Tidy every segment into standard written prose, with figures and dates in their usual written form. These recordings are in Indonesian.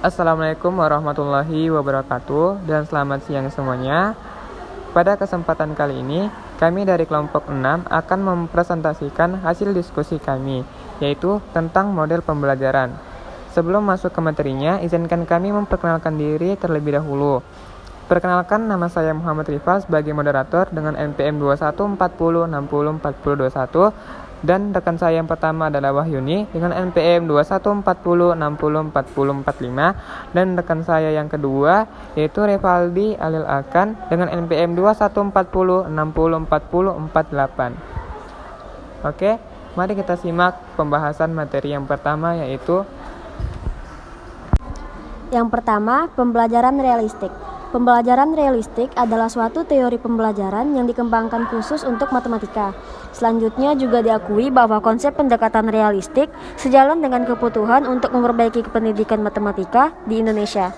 Assalamualaikum warahmatullahi wabarakatuh dan selamat siang semuanya. Pada kesempatan kali ini, kami dari kelompok 6 akan mempresentasikan hasil diskusi kami, yaitu tentang model pembelajaran. Sebelum masuk ke materinya, izinkan kami memperkenalkan diri terlebih dahulu. Perkenalkan, nama saya Muhammad Rifal sebagai moderator dengan NPM 2140604021 dan rekan saya yang pertama adalah Wahyuni dengan NPM 2140604045 dan rekan saya yang kedua yaitu Revaldi Alil Akan dengan NPM 2140604048. Oke, mari kita simak pembahasan materi yang pertama yaitu pembelajaran realistik. Pembelajaran realistik adalah suatu teori pembelajaran yang dikembangkan khusus untuk matematika. Selanjutnya juga diakui bahwa konsep pendekatan realistik sejalan dengan kebutuhan untuk memperbaiki pendidikan matematika di Indonesia,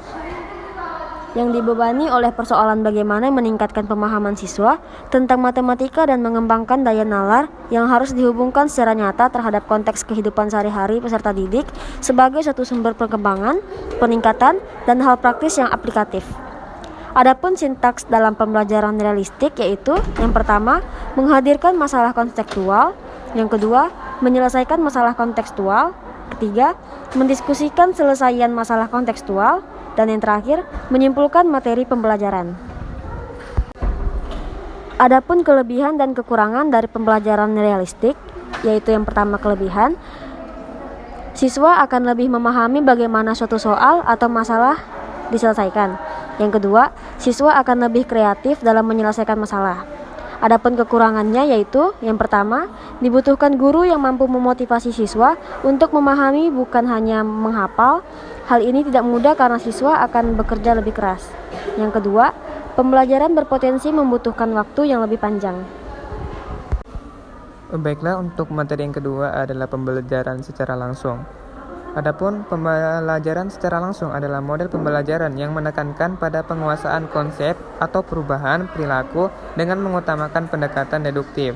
yang dibebani oleh persoalan bagaimana meningkatkan pemahaman siswa tentang matematika dan mengembangkan daya nalar yang harus dihubungkan secara nyata terhadap konteks kehidupan sehari-hari peserta didik sebagai suatu sumber perkembangan, peningkatan, dan hal praktis yang aplikatif. Adapun sintaks dalam pembelajaran realistik yaitu yang pertama, menghadirkan masalah kontekstual, yang kedua, menyelesaikan masalah kontekstual, ketiga, mendiskusikan selesaian masalah kontekstual, dan yang terakhir, menyimpulkan materi pembelajaran. Adapun kelebihan dan kekurangan dari pembelajaran realistik, yaitu yang pertama kelebihan, siswa akan lebih memahami bagaimana suatu soal atau masalah diselesaikan. Yang kedua, siswa akan lebih kreatif dalam menyelesaikan masalah. Adapun kekurangannya yaitu yang pertama, dibutuhkan guru yang mampu memotivasi siswa untuk memahami bukan hanya menghafal. Hal ini tidak mudah karena siswa akan bekerja lebih keras. Yang kedua, pembelajaran berpotensi membutuhkan waktu yang lebih panjang. Baiklah, untuk materi yang kedua adalah pembelajaran secara langsung. Adapun pembelajaran secara langsung adalah model pembelajaran yang menekankan pada penguasaan konsep atau perubahan perilaku dengan mengutamakan pendekatan deduktif.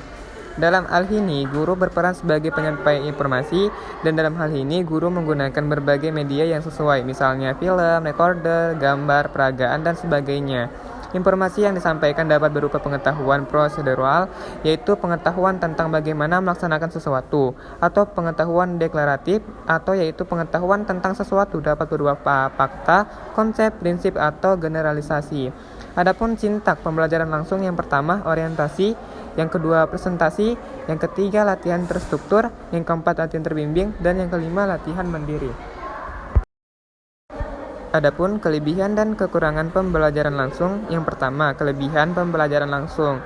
Dalam hal ini, guru berperan sebagai penyampai informasi dan dalam hal ini guru menggunakan berbagai media yang sesuai, misalnya film, recorder, gambar, peragaan, dan sebagainya. Informasi yang disampaikan dapat berupa pengetahuan prosedural, yaitu pengetahuan tentang bagaimana melaksanakan sesuatu, atau pengetahuan deklaratif, atau yaitu pengetahuan tentang sesuatu dapat berupa fakta, konsep, prinsip, atau generalisasi. Adapun sintak pembelajaran langsung yang pertama orientasi, yang kedua presentasi, yang ketiga latihan terstruktur, yang keempat latihan terbimbing, dan yang kelima latihan mandiri. Adapun kelebihan dan kekurangan pembelajaran langsung, yang pertama, kelebihan pembelajaran langsung.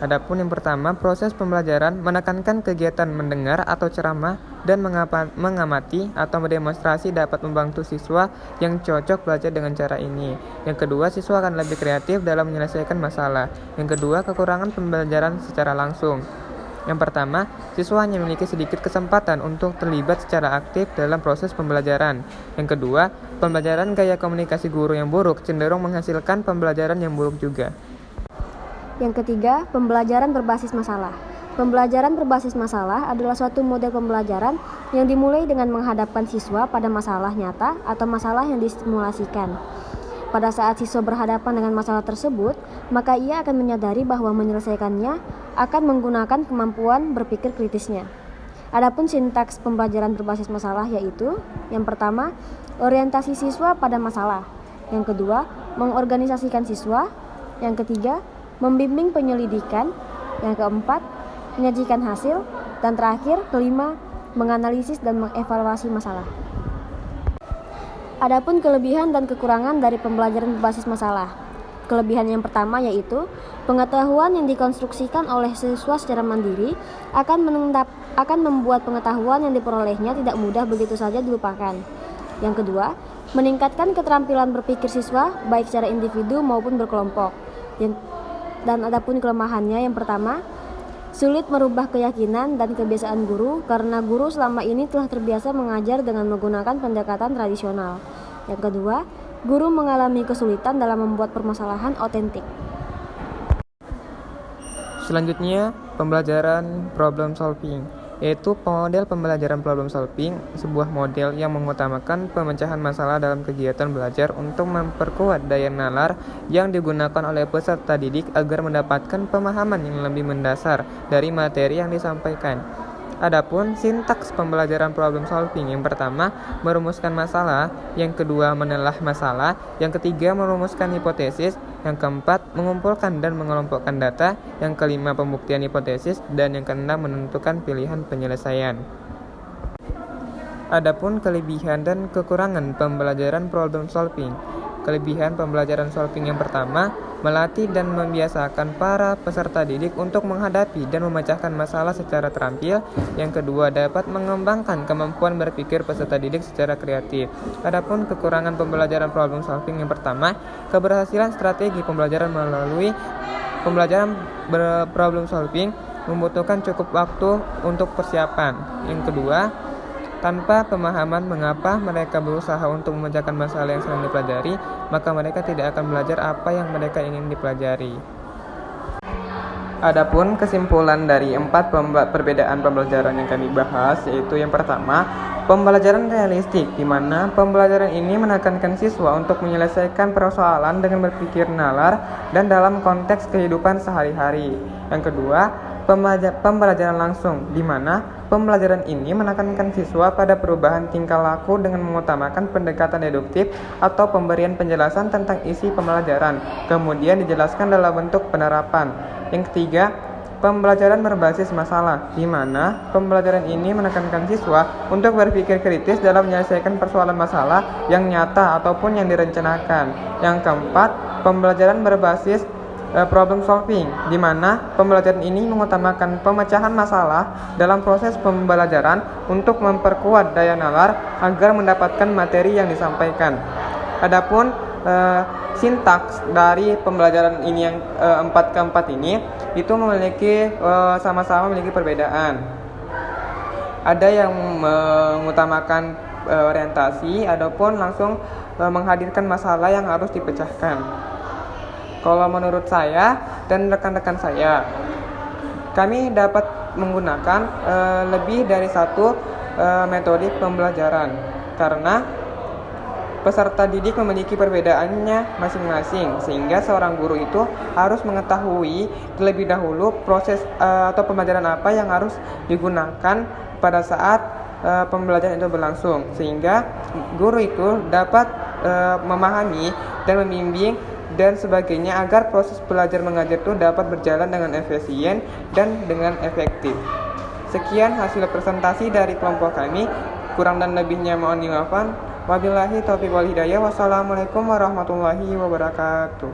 Adapun yang pertama, proses pembelajaran menekankan kegiatan mendengar atau ceramah dan mengamati atau mendemonstrasi dapat membantu siswa yang cocok belajar dengan cara ini. Yang kedua, siswa akan lebih kreatif dalam menyelesaikan masalah. Yang kedua, kekurangan pembelajaran secara langsung. Yang pertama, siswa hanya memiliki sedikit kesempatan untuk terlibat secara aktif dalam proses pembelajaran. Yang kedua, pembelajaran gaya komunikasi guru yang buruk cenderung menghasilkan pembelajaran yang buruk juga. Yang ketiga, pembelajaran berbasis masalah. Pembelajaran berbasis masalah adalah suatu model pembelajaran yang dimulai dengan menghadapkan siswa pada masalah nyata atau masalah yang disimulasikan. Pada saat siswa berhadapan dengan masalah tersebut, maka ia akan menyadari bahwa menyelesaikannya akan menggunakan kemampuan berpikir kritisnya. Adapun sintaks pembelajaran berbasis masalah yaitu yang pertama, orientasi siswa pada masalah. Yang kedua, mengorganisasikan siswa. Yang ketiga, membimbing penyelidikan. Yang keempat, menyajikan hasil. Dan terakhir, kelima, menganalisis dan mengevaluasi masalah. Adapun kelebihan dan kekurangan dari pembelajaran berbasis masalah. Kelebihan yang pertama yaitu pengetahuan yang dikonstruksikan oleh siswa secara mandiri akan membuat pengetahuan yang diperolehnya tidak mudah begitu saja dilupakan. Yang kedua, meningkatkan keterampilan berpikir siswa baik secara individu maupun berkelompok. Dan adapun kelemahannya yang pertama, sulit merubah keyakinan dan kebiasaan guru karena guru selama ini telah terbiasa mengajar dengan menggunakan pendekatan tradisional. Yang kedua, guru mengalami kesulitan dalam membuat permasalahan otentik. Selanjutnya, pembelajaran problem solving. yaitu model pembelajaran problem solving, sebuah model yang mengutamakan pemecahan masalah dalam kegiatan belajar untuk memperkuat daya nalar yang digunakan oleh peserta didik agar mendapatkan pemahaman yang lebih mendasar dari materi yang disampaikan. Adapun sintaks pembelajaran problem solving, yang pertama merumuskan masalah, yang kedua menelah masalah, yang ketiga merumuskan hipotesis, yang keempat mengumpulkan dan mengelompokkan data, yang kelima pembuktian hipotesis, dan yang keenam menentukan pilihan penyelesaian. Adapun kelebihan dan kekurangan pembelajaran problem solving. Kelebihan pembelajaran solving yang pertama, melatih dan membiasakan para peserta didik untuk menghadapi dan memecahkan masalah secara terampil. Yang kedua, dapat mengembangkan kemampuan berpikir peserta didik secara kreatif. Adapun kekurangan pembelajaran problem solving yang pertama, keberhasilan strategi pembelajaran melalui pembelajaran problem solving membutuhkan cukup waktu untuk persiapan. Yang kedua, tanpa pemahaman mengapa mereka berusaha untuk memecahkan masalah yang sedang dipelajari, maka mereka tidak akan belajar apa yang mereka ingin dipelajari. Adapun kesimpulan dari 4 perbedaan pembelajaran yang kami bahas, yaitu yang pertama, pembelajaran realistik, di mana pembelajaran ini menekankan siswa untuk menyelesaikan persoalan dengan berpikir nalar dan dalam konteks kehidupan sehari-hari. Yang kedua, pembelajaran langsung, di mana pembelajaran ini menekankan siswa pada perubahan tingkah laku dengan mengutamakan pendekatan deduktif atau pemberian penjelasan tentang isi pembelajaran, kemudian dijelaskan dalam bentuk penerapan. Yang ketiga, pembelajaran berbasis masalah, di mana pembelajaran ini menekankan siswa untuk berpikir kritis dalam menyelesaikan persoalan masalah yang nyata ataupun yang direncanakan. Yang keempat, pembelajaran berbasis problem solving, di mana pembelajaran ini mengutamakan pemecahan masalah dalam proses pembelajaran untuk memperkuat daya nalar agar mendapatkan materi yang disampaikan. Adapun sintaks dari pembelajaran ini yang 4 ke 4 ini itu memiliki sama-sama memiliki perbedaan. Ada yang mengutamakan orientasi, adapun langsung menghadirkan masalah yang harus dipecahkan. Kalau menurut saya dan rekan-rekan saya, kami dapat menggunakan lebih dari satu metode pembelajaran karena peserta didik memiliki perbedaannya masing-masing, sehingga seorang guru itu harus mengetahui terlebih dahulu proses atau pembelajaran apa yang harus digunakan pada saat pembelajaran itu berlangsung, sehingga guru itu dapat memahami dan membimbing dan sebagainya agar proses belajar mengajar itu dapat berjalan dengan efisien dan dengan efektif. Sekian hasil presentasi dari kelompok kami. Kurang dan lebihnya mohon dimaafkan. Wabillahi taufiq wal hidayah. Wassalamualaikum warahmatullahi wabarakatuh.